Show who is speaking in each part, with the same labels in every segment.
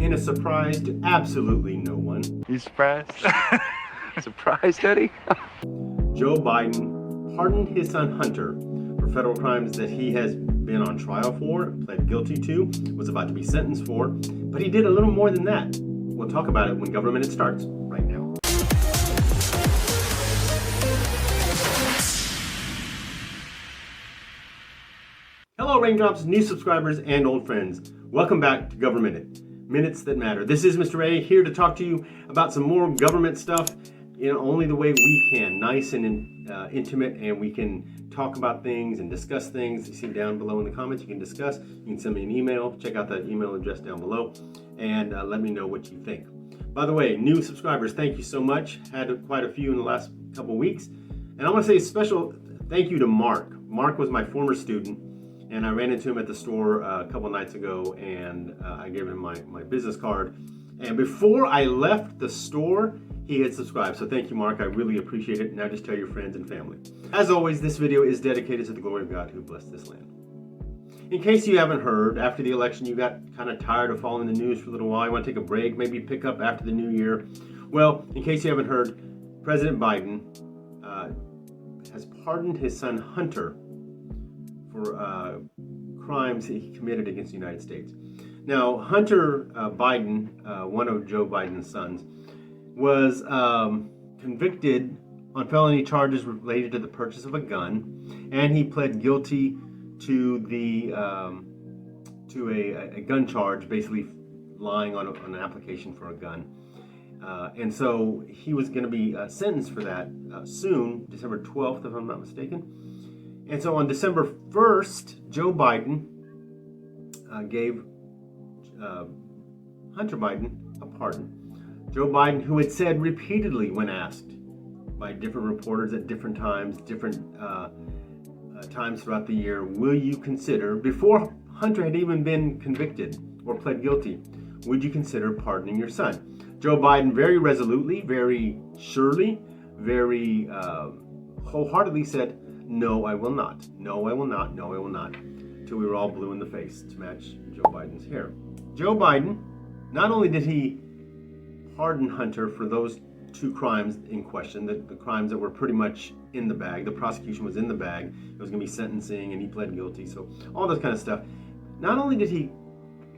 Speaker 1: in a surprise to absolutely no one.
Speaker 2: You surprised? Surprised, Eddie?
Speaker 1: Joe Biden pardoned his son Hunter for federal crimes that he has been on trial for, pled guilty to, was about to be sentenced for, but he did a little more than that. We'll talk about it when Government It starts right now. Hello Raindrops, new subscribers, and old friends. Welcome back to Government It, Minutes That Matter. This is Mr. A here to talk to you about some more government stuff in only the way we can, nice and intimate, and we can talk about things and discuss things. You see down below in the comments, you can discuss. You can send me an email. Check out that email address down below and let me know what you think. By the way, new subscribers, thank you so much. Had quite a few in the last couple weeks. And I want to say a special thank you to Mark. Mark was my former student, and I ran into him at the store a couple nights ago, and I gave him my business card. And before I left the store, he had subscribed. So thank you, Mark. I really appreciate it. Now just tell your friends and family. As always, this video is dedicated to the glory of God who blessed this land. In case you haven't heard, after the election, you got kind of tired of following the news for a little while. You want to take a break, maybe pick up after the new year. Well, in case you haven't heard, President Biden has pardoned his son Hunter for crimes that he committed against the United States. Now, Hunter Biden, one of Joe Biden's sons, was convicted on felony charges related to the purchase of a gun, and he pled guilty to a gun charge, basically lying on an application for a gun. And so he was going to be sentenced for that soon, December 12th, if I'm not mistaken. And so on December 1st, Joe Biden gave Hunter Biden a pardon. Joe Biden, who had said repeatedly when asked by different reporters at different times, times throughout the year, will you consider, before Hunter had even been convicted or pled guilty, would you consider pardoning your son? Joe Biden very resolutely, very surely, very wholeheartedly said, no, I will not. No, I will not. No, I will not. Till we were all blue in the face to match Joe Biden's hair. Joe Biden, not only did he pardon Hunter for those two crimes in question, the crimes that were pretty much in the bag. The prosecution was in the bag. It was going to be sentencing, and he pled guilty. So all this kind of stuff. Not only did he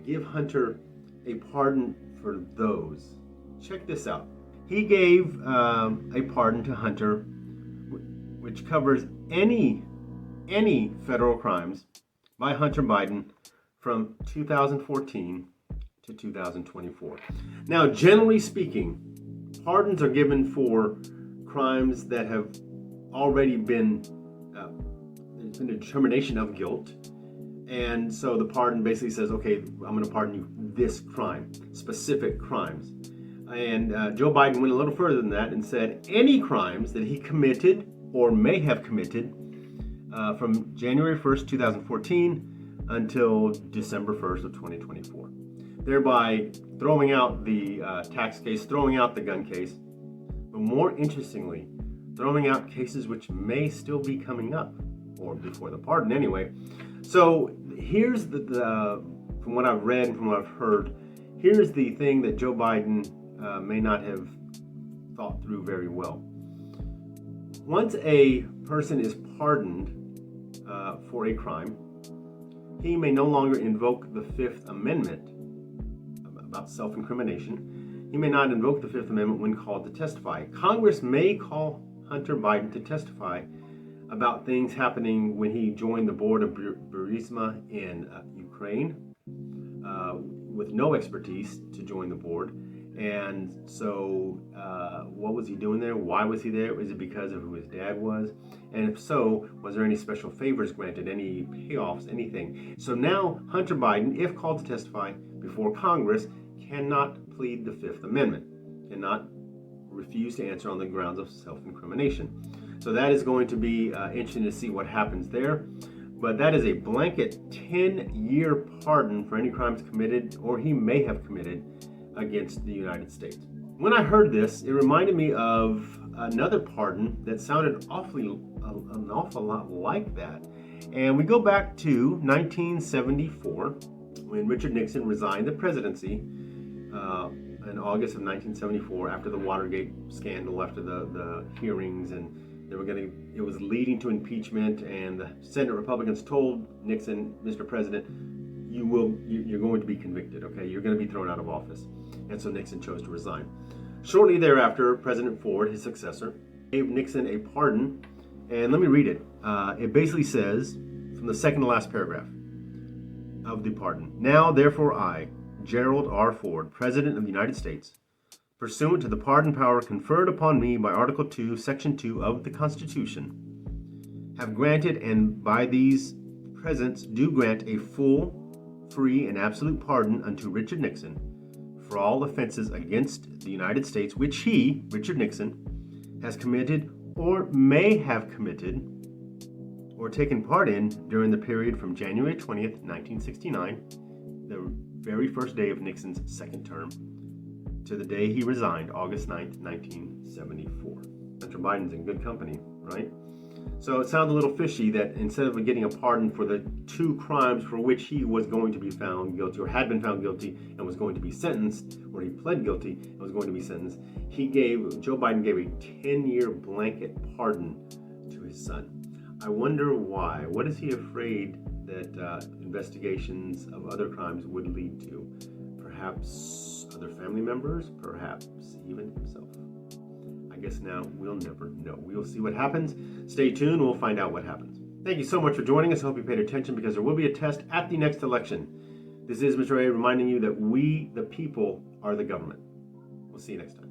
Speaker 1: give Hunter a pardon for those, check this out. He gave a pardon to Hunter, which covers any federal crimes by Hunter Biden from 2014 to 2024. Now, generally speaking, pardons are given for crimes that have already been there's been a determination of guilt, and so the pardon basically says, okay, I'm going to pardon you this crime, specific crimes. And Joe Biden went a little further than that and said any crimes that he committed or may have committed from January 1st, 2014 until December 1st of 2024. Thereby throwing out the tax case, throwing out the gun case, but more interestingly, throwing out cases which may still be coming up, or before the pardon anyway. So here's the from what I've read and from what I've heard, here's the thing that Joe Biden may not have thought through very well. Once a person is pardoned for a crime, he may no longer invoke the Fifth Amendment about self-incrimination. He may not invoke the Fifth Amendment when called to testify. Congress may call Hunter Biden to testify about things happening when he joined the board of Burisma in Ukraine with no expertise to join the board. And so what was he doing there? Why was he there? Was it because of who his dad was? And if so, was there any special favors granted, any payoffs, anything? So now Hunter Biden, if called to testify before Congress, cannot plead the Fifth Amendment, cannot refuse to answer on the grounds of self-incrimination. So that is going to be interesting to see what happens there. But that is a blanket 10-year pardon for any crimes committed or he may have committed against the United States. When I heard this, it reminded me of another pardon that sounded an awful lot like that. And we go back to 1974 when Richard Nixon resigned the presidency in August of 1974, after the Watergate scandal, after the hearings, and it was leading to impeachment, and the Senate Republicans told Nixon, Mr. President, you're going to be convicted, okay? You're going to be thrown out of office. And so Nixon chose to resign. Shortly thereafter, President Ford, his successor, gave Nixon a pardon, and let me read it. It basically says, from the second to last paragraph of the pardon, "Now, therefore, I, Gerald R. Ford, President of the United States, pursuant to the pardon power conferred upon me by Article 2, Section 2 of the Constitution, have granted and by these presents do grant a full, free, and absolute pardon unto Richard Nixon for all offenses against the United States which he, Richard Nixon, has committed or may have committed or taken part in during the period from January 20th, 1969, the very first day of Nixon's second term, to the day he resigned, August 9th, 1974. Mr. Biden's in good company, right? So it sounds a little fishy that instead of getting a pardon for the two crimes for which he was going to be found guilty, or had been found guilty and was going to be sentenced, or he pled guilty and was going to be sentenced, Joe Biden gave a 10-year blanket pardon to his son. I wonder why. What is he afraid that investigations of other crimes would lead to? Perhaps other family members, perhaps even himself. I guess now we'll never know. We'll see what happens. Stay tuned. We'll find out what happens. Thank you so much for joining us. I hope you paid attention, because there will be a test at the next election. This is Mr. A reminding you that we, the people, are the government. We'll see you next time.